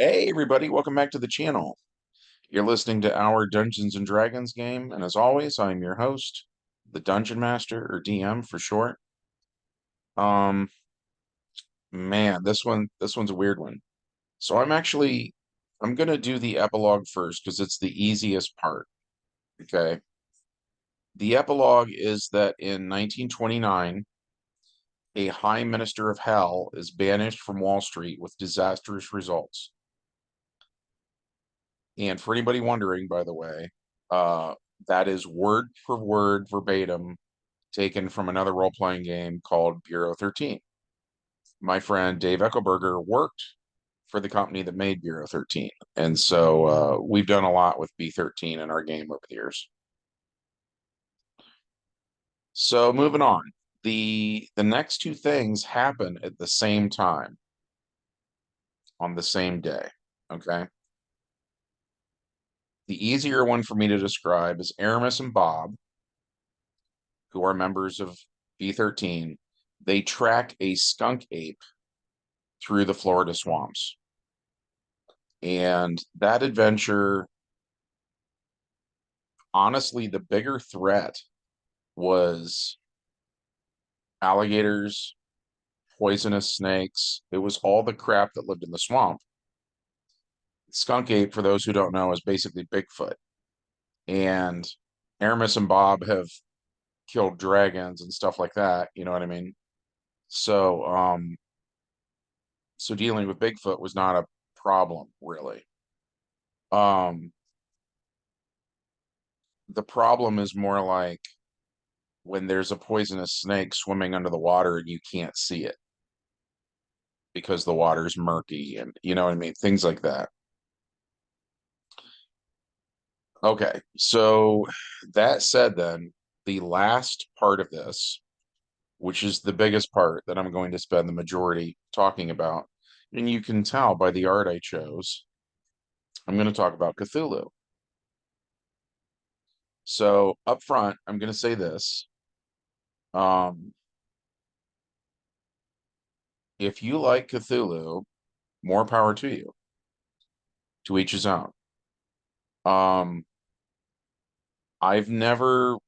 Hey everybody, welcome back to the channel. You're listening to our Dungeons and Dragons game, and as always, I'm your host, the Dungeon Master, or DM for short. Um, man, this one's a weird one. So I'm gonna do the epilogue first because it's the easiest part. Okay. The epilogue is that in 1929, a High Minister of Hell is banished from Wall Street with disastrous results. And for anybody wondering, by the way, uh, that is word for word verbatim taken from another role playing game called Bureau 13. My friend Dave Eckelberger worked for the company that made Bureau 13. And so we've done a lot with B13 in our game over the years. So moving on. The next two things happen at the same time on the same day. Okay. The easier one for me to describe is Aramis and Bob, who are members of B13. They track a skunk ape through the Florida swamps. And that adventure, honestly, the bigger threat was alligators, poisonous snakes. It was all the crap that lived in the swamp. Skunk ape, for those who don't know, is basically Bigfoot. And Aramis and Bob have killed dragons and stuff like that. You know what I mean? So, so dealing with Bigfoot was not a problem, really. Um, the problem is more like when there's a poisonous snake swimming under the water and you can't see it because the water's murky and you know what I mean? Things like that. Okay, so that said, then the last part of this, which is the biggest part that I'm going to spend the majority talking about, and you can tell by the art I chose, I'm going to talk about Cthulhu. So up front, I'm going to say this. Um, if you like Cthulhu, more power to you, to each his own. Um, I've never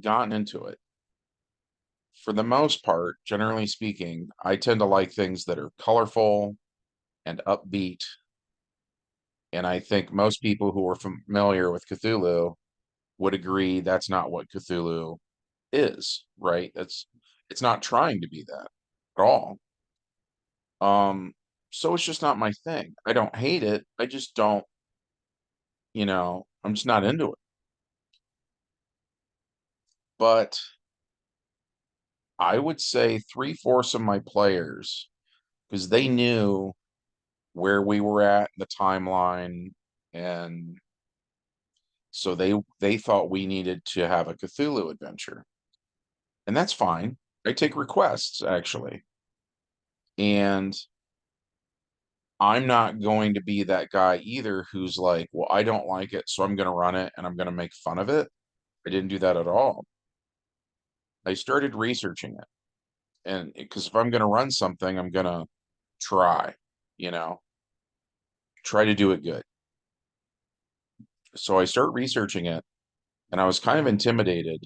gotten into it. For the most part, generally speaking, I tend to like things that are colorful and upbeat. And I think most people who are familiar with Cthulhu would agree that's not what Cthulhu is, right? It's not trying to be that at all. Um, so it's just not my thing. I don't hate it. I just don't, I'm just not into it. But I would say three-fourths of my players, because they knew where we were at in the timeline, and so they thought we needed to have a Cthulhu adventure. And that's fine. I take requests actually. And I'm not going to be that guy either who's like, well, I don't like it, so I'm going to run it and I'm going to make fun of it. I didn't do that at all. I started researching it. And because if I'm going to run something, I'm going to try, you know, try to do it good. So I start researching it and I was kind of intimidated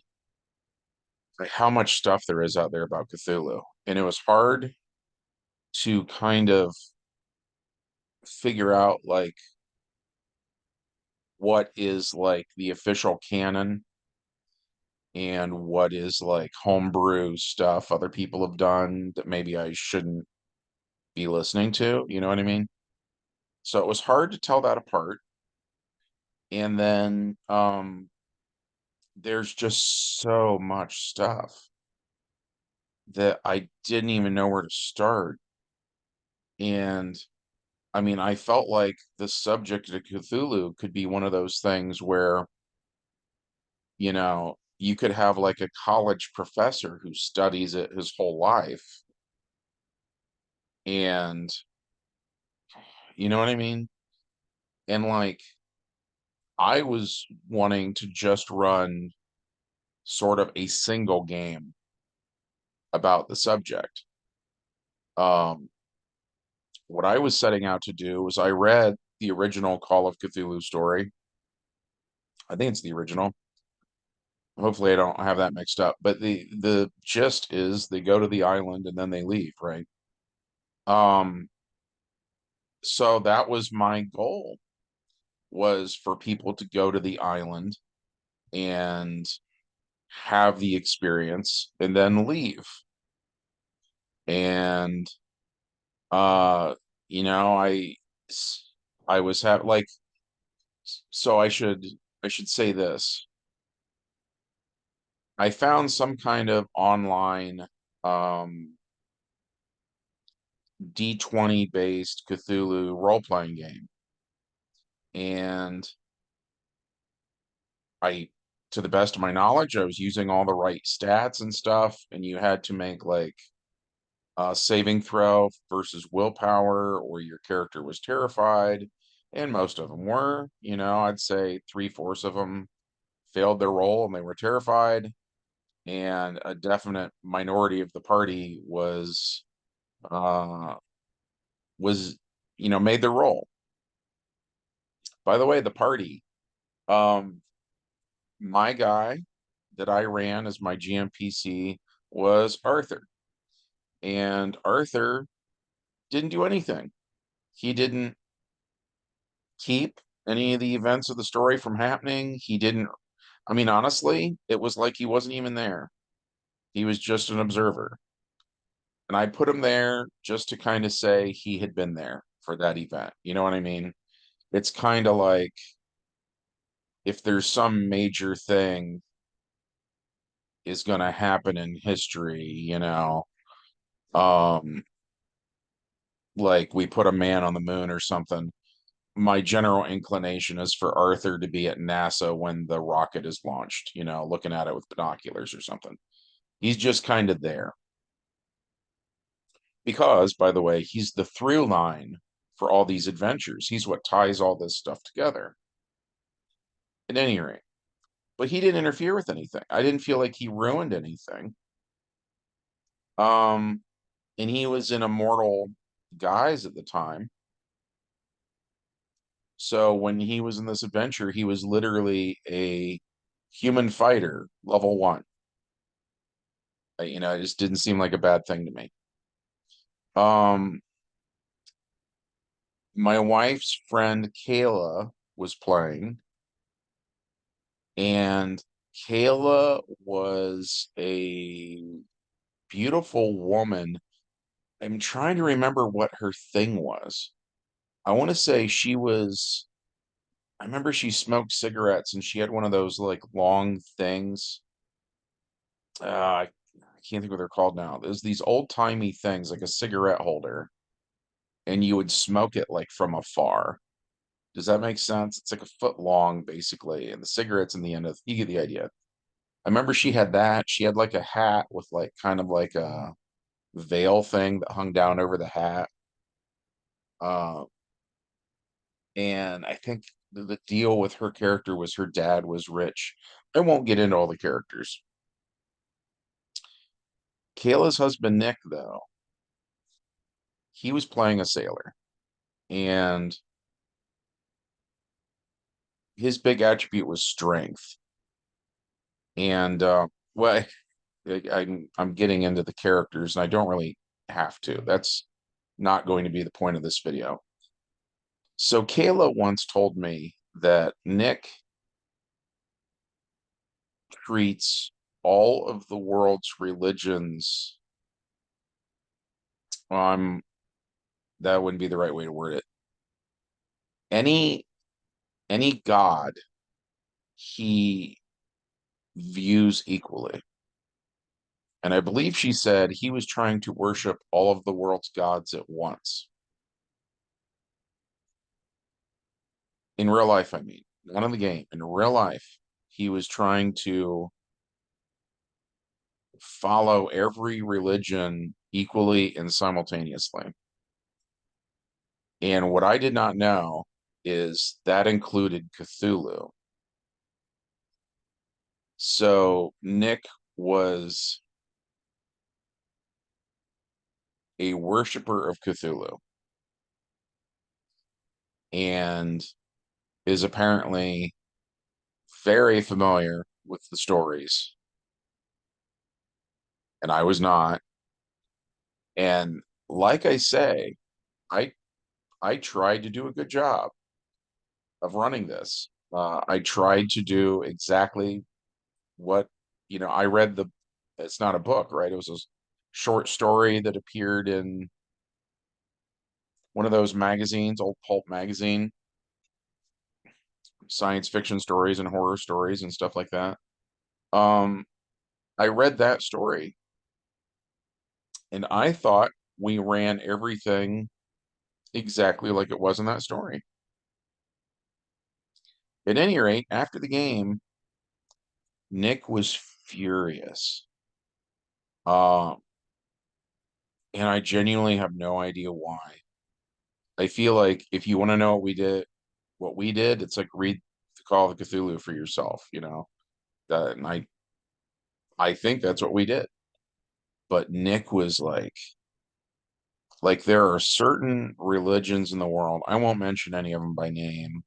by how much stuff there is out there about Cthulhu. And it was hard to kind of figure out like what is like the official canon and what is like homebrew stuff other people have done that maybe I shouldn't be listening to, you know what I mean? So it was hard to tell that apart. And then there's just so much stuff that I didn't even know where to start. And I mean, I felt like the subject of Cthulhu could be one of those things where, you could have like a college professor who studies it his whole life. And you know what I mean? And like, I was wanting to just run sort of a single game about the subject. Um, what I was setting out to do was I read the original Call of Cthulhu story. I think it's the original. Hopefully I don't have that mixed up. But the gist is they go to the island and then they leave, right? Um, so that was my goal, was for people to go to the island and have the experience and then leave. And uh, you know, I was have like so I should say this. I found some kind of online um D20 based Cthulhu role-playing game. And I, to the best of my knowledge, I was using all the right stats and stuff, and you had to make like a saving throw versus willpower, or your character was terrified, and most of them were. I'd say three-fourths of them failed their roll and they were terrified, and a definite minority of the party uh was made their roll. By the way, the party, um my guy that I ran as my GMPC was Arthur. And Arthur didn't do anything. He didn't keep any of the events of the story from happening. He didn't, I mean, honestly, it was like he wasn't even there. He was just an observer. And I put him there just to kind of say he had been there for that event. You know what I mean? It's kind of like if there's some major thing is going to happen in history, um, like we put a man on the moon or something. My general inclination is for Arthur to be at NASA when the rocket is launched, looking at it with binoculars or something. He's just kind of there. Because, by the way, he's the through line for all these adventures. He's what ties all this stuff together. At any rate, but he didn't interfere with anything. I didn't feel like he ruined anything. Um, and he was in immortal guise at the time. So when he was in this adventure, he was literally a human fighter, level one. It just didn't seem like a bad thing to me. Um, my wife's friend Kayla was playing, and Kayla was a beautiful woman. I'm trying to remember what her thing was. I want to say I remember she smoked cigarettes and she had one of those like long things. I can't think what they're called now. There's these old-timey things like a cigarette holder, and you would smoke it like from afar. Does that make sense? It's like a foot long, basically, and the cigarette's in the end of, you get the idea. I remember she had that. She had like a hat with like kind of like a veil thing that hung down over the hat. Uh, and I think the deal with her character was her dad was rich. I won't get into all the characters. Kayla's husband, Nick, though, he was playing a sailor. And his big attribute was strength. And well, I'm getting into the characters, and I don't really have to. That's not going to be the point of this video. So Kayla once told me that Nick treats all of the world's religions. Um, that wouldn't be the right way to word it. Any any god he views equally. And I believe she said he was trying to worship all of the world's gods at once. In real life, I mean, not in the game. In real life, he was trying to follow every religion equally and simultaneously. And what I did not know is that included Cthulhu. So Nick was a worshiper of Cthulhu. and is apparently very familiar with the stories, and I was not. And like I say, I I tried to do a good job of running this. I tried to do exactly what, I read it's not a book, right? It was a short story that appeared in one of those magazines, old pulp magazine, science fiction stories and horror stories and stuff like that. Um, I read that story and I thought we ran everything exactly like it was in that story. At any rate, after the game, Nick was furious. Uh, and I genuinely have no idea why. I feel like if you want to know what we did, it's like read the Call of Cthulhu for yourself, That and I think that's what we did. But Nick was like there are certain religions in the world. I won't mention any of them by name,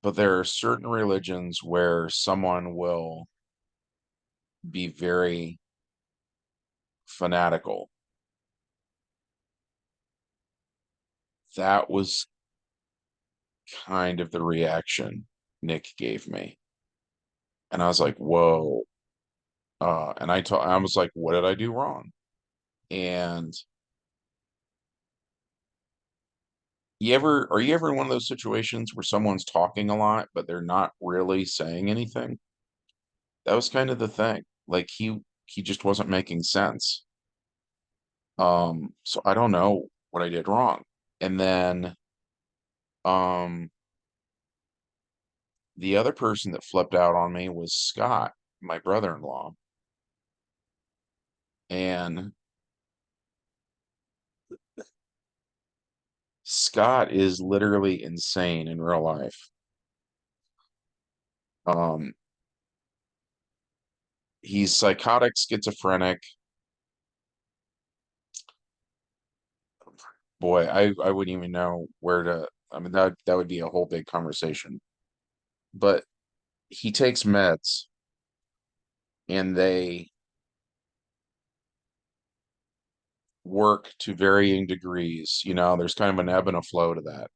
but there are certain religions where someone will be very fanatical. That was kind of the reaction Nick gave me. And I was like, whoa. And I was like, what did I do wrong? And are you ever in one of those situations where someone's talking a lot, but they're not really saying anything? That was kind of the thing. Like he just wasn't making sense. So I don't know what I did wrong. And then um the other person that flipped out on me was Scott, my brother-in-law. And Scott is literally insane in real life. Um, he's psychotic, schizophrenic. Boy, I wouldn't even know where to. I mean, that would be a whole big conversation. But he takes meds, and they work to varying degrees. There's kind of an ebb and a flow to that.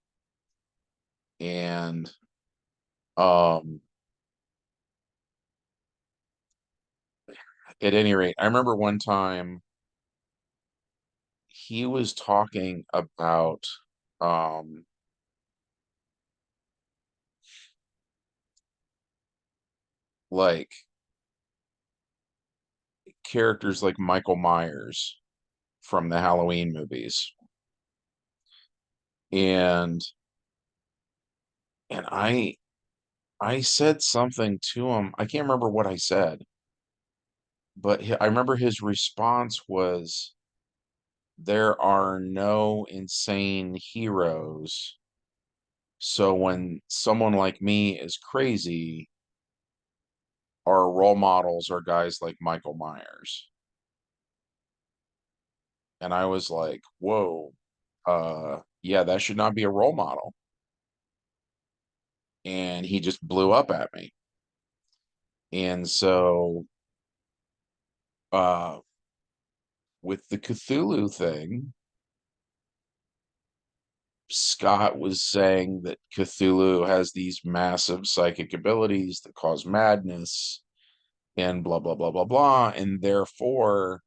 And um, at any rate, I remember one time he was talking about um like characters like Michael Myers from the Halloween movies. And and I said something to him. I can't remember what I said, but I remember his response was, there are no insane heroes. So when someone like me is crazy, our role models are guys like Michael Myers. And I was like, whoa, yeah, that should not be a role model. And he just blew up at me. And so, uh, with the Cthulhu thing, Scott was saying that Cthulhu has these massive psychic abilities that cause madness and blah, blah, blah, blah, blah. And therefore,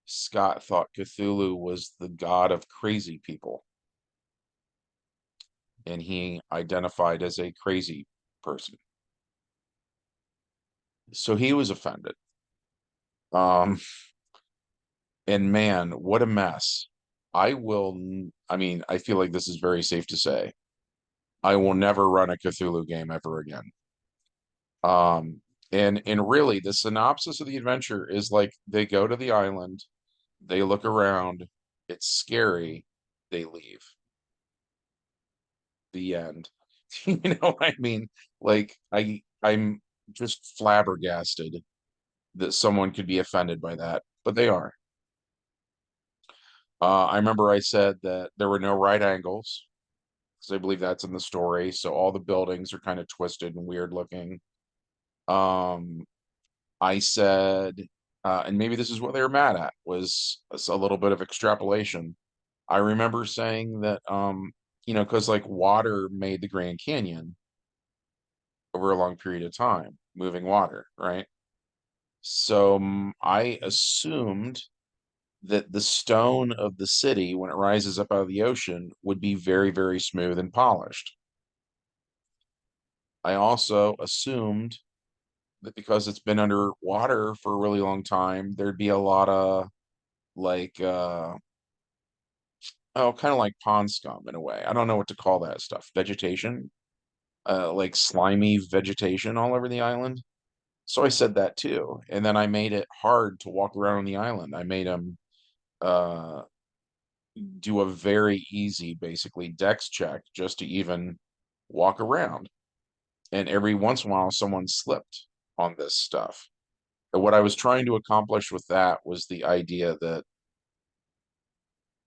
Scott thought Cthulhu was the god of crazy people. And he identified as a crazy person. So he was offended. Um, and man, what a mess. I mean, I feel like this is very safe to say. I will never run a Cthulhu game ever again. Um, and really, the synopsis of the adventure is like they go to the island, they look around, it's scary, they leave. The end. You know what I mean? Like I'm just flabbergasted that someone could be offended by that, but they are. I remember I said that there were no right angles because I believe that's in the story. So all the buildings are kind of twisted and weird looking. Um, I said, and maybe this is what they were mad at, was a little bit of extrapolation. I remember saying that, because like water made the Grand Canyon over a long period of time, moving water, right? So I assumed that the stone of the city, when it rises up out of the ocean, would be very, very smooth and polished. I also assumed that because it's been under water for a really long time, there'd be a lot of like kind of like pond scum in a way. I don't know what to call that stuff. Vegetation, like slimy vegetation all over the island. So I said that too. And then I made it hard to walk around on the island. I made them uh do a very easy, basically, dex check just to even walk around. And every once in a while, someone slipped on this stuff. And what I was trying to accomplish with that was the idea that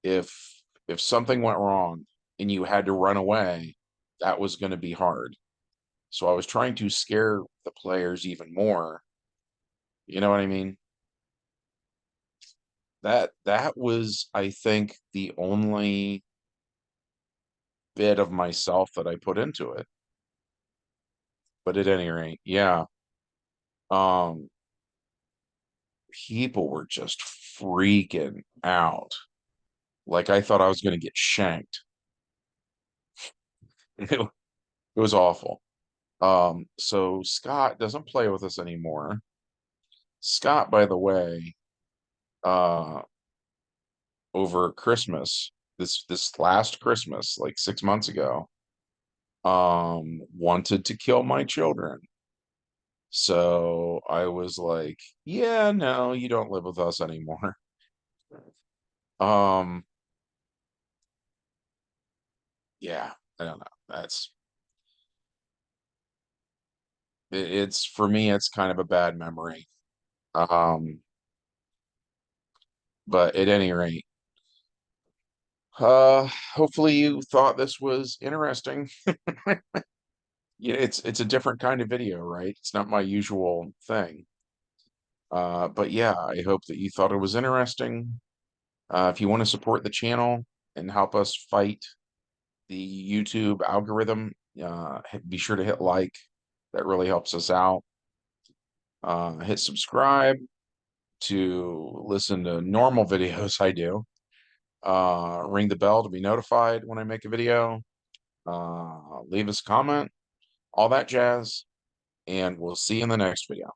if if something went wrong and you had to run away, that was going to be hard. So I was trying to scare the players even more. You know what I mean? That was, I think, the only bit of myself that I put into it. But at any rate, yeah. Um, People were just freaking out. Like I thought I was going to get shanked. It was awful. So Scott doesn't play with us anymore. Scott, by the way, uh, over Christmas, this last Christmas, like 6 months ago, wanted to kill my children. So I was like, yeah, no, you don't live with us anymore. Um, yeah, I don't know. It's for me, it's kind of a bad memory. Um, but at any rate, hopefully you thought this was interesting. Yeah, it's a different kind of video, right? It's not my usual thing. But yeah, I hope that you thought it was interesting. If you want to support the channel and help us fight the YouTube algorithm, be sure to hit like. That really helps us out. Hit subscribe to listen to normal videos I do. Ring the bell to be notified when I make a video. Leave us a comment, all that jazz, and we'll see you in the next video.